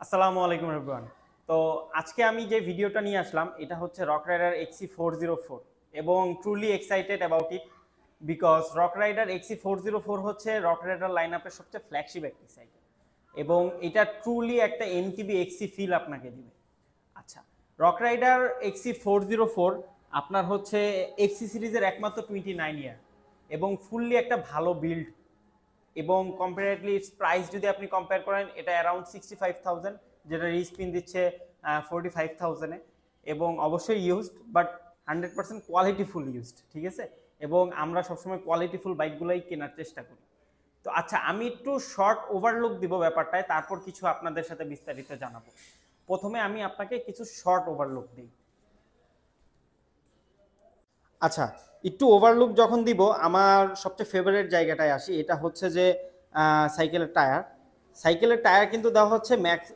আসসালামু আলাইকুম এভরিওয়ান। তো আজকে আমি যে ভিডিওটা নিয়ে আসলাম এটা হচ্ছে রক রাইডার XC404 এবং truly excited about it because rock rider XC404 হচ্ছে রক রাইডার লাইনআপের সবচেয়ে ফ্ল্যাগশিপ একটি সাইকেল এবং এটা ট্রুলি একটা এমটিবি এক্সি ফিল আপনাকে দিবে। আচ্ছা, রক রাইডার XC404 আপনার হচ্ছে এক্সি সিরিজের একমাত্র 29 ইয়ার এবং ফুললি একটা ভালো বিল্ড এবং কম্পারেটলি ইটস প্রাইস যদি আপনি কম্পেয়ার করেন এটা অ্যারাউন্ড 65,000, যেটা রিস্পিন দিচ্ছে 45,000-এ এবং অবশ্যই ইউজড বাট 100% কোয়ালিটিফুল ইউজড, ঠিক আছে। এবং আমরা সবসময় কোয়ালিটিফুল বাইকগুলোই কেনার চেষ্টা করি। তো আচ্ছা, আমি একটু শর্ট ওভারলুক দিব ব্যাপারটায়, তারপর কিছু আপনাদের সাথে বিস্তারিত জানাবো। প্রথমে আমি আপনাকে কিছু শর্ট ওভারলুক দিই। আচ্ছা, একটু ওভারলুক যখন দিব আমার সবচেয়ে ফেভারিট জায়গাটায় আসি, এটা হচ্ছে যে সাইকেলের টায়ার। সাইকেলের টায়ার কিন্তু দেওয়া হচ্ছে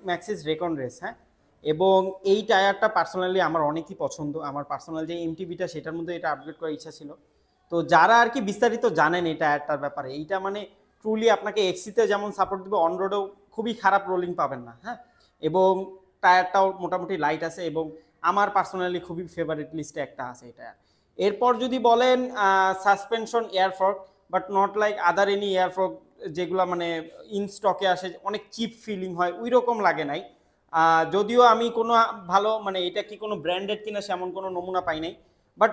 ম্যাক্সিস রেকন রেস, হ্যাঁ। এবং এই টায়ারটা পার্সোনালি আমার অনেকই পছন্দ। আমার পার্সোনাল যে এমটিবিটা সেটার মধ্যে এটা আপগ্রেড করার ইচ্ছা ছিল। তো যারা আর কি বিস্তারিত জানেন এই টায়ারটার ব্যাপারে, এইটা মানে ট্রুলি আপনাকে এক্সিতে যেমন সাপোর্ট দেবে অন রোডেও খুবই খারাপ রোলিং পাবেন না, হ্যাঁ। এবং টায়ারটাও মোটামুটি লাইট আছে এবং আমার পার্সোনালি খুবই ফেভারিট লিস্টে একটা আছে এই টায়ার। এরপর যদি বলেন suspension air fork, but not like other any air fork যেগুলো মানে ইন স্টকে আসে, অনেক চিপ ফিলিং হয়, ওই রকম লাগে নাই। যদিও আমি কোনো ভালো মানে এটা কি কোনো ব্র্যান্ডেড কিনা সেমন কোনো নমুনা পাই নাই, but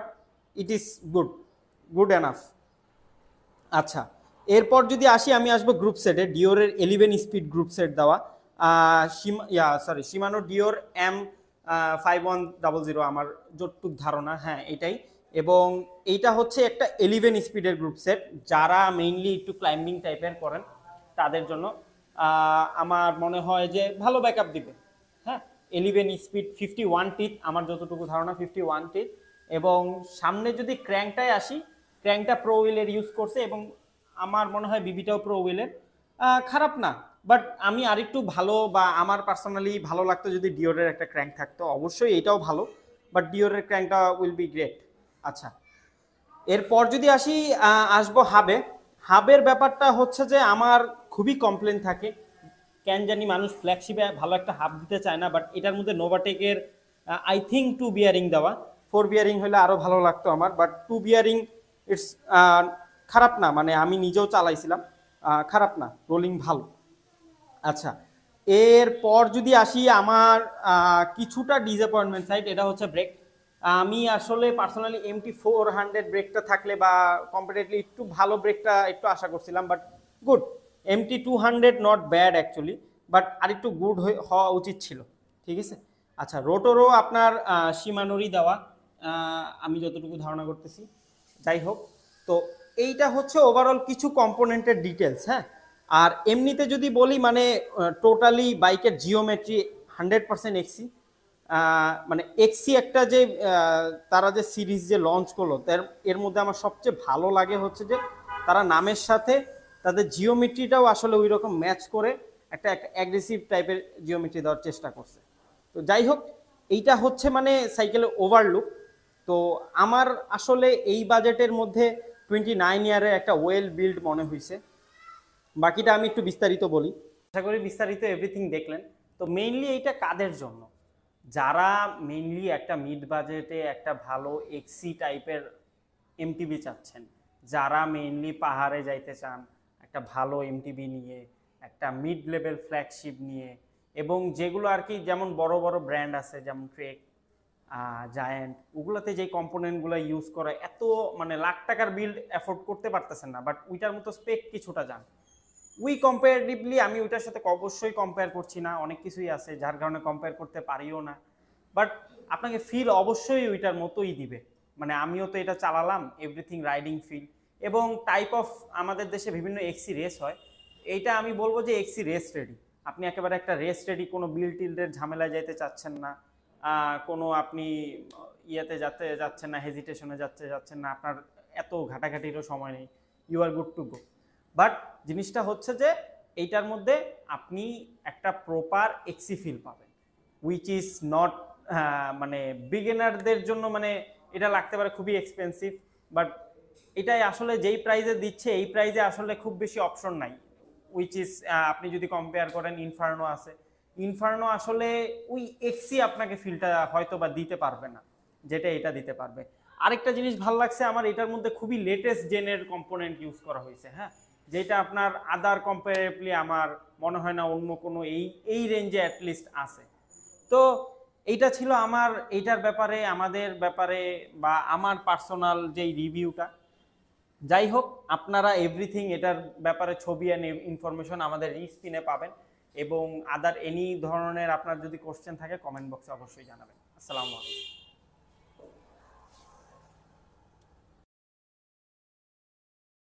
it is good enough. আচ্ছা, এরপর যদি আসি আমি আসবো গ্রুপ সেটে, ডিওরের 11 স্পিড গ্রুপ সেট দেওয়া শিমানো ডিওর M5100 আমার যতটুক ধারণা, হ্যাঁ এটাই। এবং এইটা হচ্ছে একটা 11 স্পিডের গ্রুপ সেট, যারা মেইনলি একটু ক্লাইম্বিং টাইপের করেন তাদের জন্য আমার মনে হয় যে ভালো ব্যাকআপ দিবে, হ্যাঁ। 11 স্পিড, 51 টিথ, আমার যতটুকু ধারণা 51 টিথ। এবং সামনে যদি ক্র্যাঙ্কটায় আসি, ক্র্যাঙ্কটা প্রো হুইলের ইউজ করছে এবং আমার মনে হয় বিবিটাও প্রো হুইলের, খারাপ না। বাট আমি আরেকটু ভালো বা আমার পার্সোনালি ভালো লাগতো যদি ডিওরের একটা ক্র্যাঙ্ক থাকতো, অবশ্যই এটাও ভালো, বাট ডিওরের ক্র্যাঙ্কটা উইল বি গ্রেট। আচ্ছা, এরপর যদি আসি আসবো হাবে। হাবের ব্যাপারটা হচ্ছে যে আমার খুবই কমপ্লেন থাকে, কেন জানি মানুষ ফ্ল্যাগশিপে ভালো একটা হাব দিতে চায় না, বাট এটার মধ্যে নোভাটেকের আই থিঙ্ক 2 বিয়ারিং দেওয়া, 4 বিয়ারিং হলে আরও ভালো লাগতো আমার, বাট 2 বিয়ারিং ইটস খারাপ না, মানে আমি নিজেও চালাইছিলাম, খারাপ না, রোলিং ভালো। আচ্ছা, এরপর যদি আসি আমার কিছুটা ডিসঅ্যাপয়েন্টমেন্ট সাইড, এটা হচ্ছে ব্রেক। আমি আসলে পার্সোনালি MT400 ব্রেকটা থাকলে বা কম্পারেটিভলি একটু ভালো ব্রেকটা একটু আশা করছিলাম, but good. MT200 not bad actually, but আরেকটু গুড হওয়া উচিত ছিল, ঠিক আছে। আচ্ছা, রোটরও আপনার শিমানোরই দেওয়া, আমি যতটুকু ধারণা করতেছি। যাই হোক, তো এইটা হচ্ছে ওভারঅল কিছু কম্পোনেন্টের ডিটেলস, হ্যাঁ। আর এমনিতে যদি বলি মানে টোটালি বাইকের জিওমেট্রি 100% এক্সি। মানে এক্সি একটা যে তারা যে সিরিজ যে লঞ্চ করলো এর মধ্যে আমার সবচেয়ে ভালো লাগে হচ্ছে যে তারা নামের সাথে তাদের জিওমেট্রিটাও আসলে ওই রকম ম্যাচ করে একটা অ্যাগ্রেসিভ টাইপের জিওমেট্রি দেওয়ার চেষ্টা করছে। তো যাই হোক, এইটা হচ্ছে মানে সাইকেলের ওভারলুক। তো আমার আসলে এই বাজেটের মধ্যে 29 ইয়ারের একটা ওয়েল বিল্ড মনে হয়েছে। বাকিটা আমি একটু বিস্তারিত বলি, আশা করি বিস্তারিত এভরিথিং দেখলেন। তো মেইনলি এইটা কাদের জন্য? যারা মেইনলি একটা মিড বাজেটে একটা ভালো এক্সি টাইপের এমটিবি চাচ্ছেন, যারা মেইনলি পাহাড়ে যাইতে চান একটা ভালো এমটিবি নিয়ে, একটা মিড লেভেল ফ্ল্যাগশিপ নিয়ে, এবং যেগুলো আর কি যেমন বড় বড় ব্র্যান্ড আছে যেমন ট্রেক, জায়ান্ট, ওগুলোতে যে কম্পোনেন্টগুলো ইউজ করে এত মানে লাখ টাকার বিল্ড অ্যাফোর্ড করতে পারতেছেন না, বাট ওইটার মতো স্পেক কিছুটা যান। উই কম্পারেটিভলি আমি ওইটার সাথে অবশ্যই কম্পেয়ার করছি না, অনেক কিছুই আছে যার কারণে কম্পেয়ার করতে পারিও না, বাট আপনাকে ফিল অবশ্যই ওইটার মতোই দিবে। মানে আমিও তো এটা চালালাম, এভরিথিং রাইডিং ফিল এবং টাইপ অফ আমাদের দেশে বিভিন্ন এক্সি রেস হয়, এইটা আমি বলবো যে এক্সি রেস রেডি। আপনি একেবারে একটা রেস রেডি, কোনো বিল টিল্ডের ঝামেলায় যেতে চাচ্ছেন না, কোনো আপনি ইয়েতে যাচ্ছেন না, হেজিটেশনে যাচ্ছেন না, আপনার এত ঘাটাঘাটিরও সময় নেই, you are good to go. But জিনিসটা হচ্ছে যে এইটার মধ্যে আপনি একটা প্রপার এক্সি ফিল পাবেন, উইচ ইজ নট মানে বিগিনারদের জন্য মানে এটা লাগতে পারে খুবই এক্সপেন্সিভ, বাট এটাই আসলে যেই প্রাইজে দিচ্ছে এই প্রাইজে আসলে খুব বেশি অপশন নাই, উইচ ইজ আপনি যদি কম্পেয়ার করেন ইনফার্নো আছে, ইনফার্নো আসলে ওই এক্সি আপনাকে ফিলটা হয়তো বা দিতে পারবে না, যেটা এটা দিতে পারবে। আরেকটা জিনিস ভালো লাগছে আমার, এটার মধ্যে খুবই লেটেস্ট জেনের কম্পোনেন্ট ইউজ করা হয়েছে, হ্যাঁ, যেটা আপনার আদার কম্পারেবলি আমার মনে হয় না অন্য কোনো এই রেঞ্জে অ্যাটলিস্ট আছে। তো এইটা ছিল আমার এইটার ব্যাপারে, আমাদের ব্যাপারে, বা আমার পার্সোনাল যেই রিভিউটা। যাই হোক, আপনারা এভরিথিং এটার ব্যাপারে ছবি অ্যান্ড ইনফরমেশন আমাদের স্ক্রিনে পাবেন, এবং আদার এনি ধরনের আপনার যদি কোশ্চেন থাকে কমেন্ট বক্সে অবশ্যই জানাবেন। আসসালামু আলাইকুম।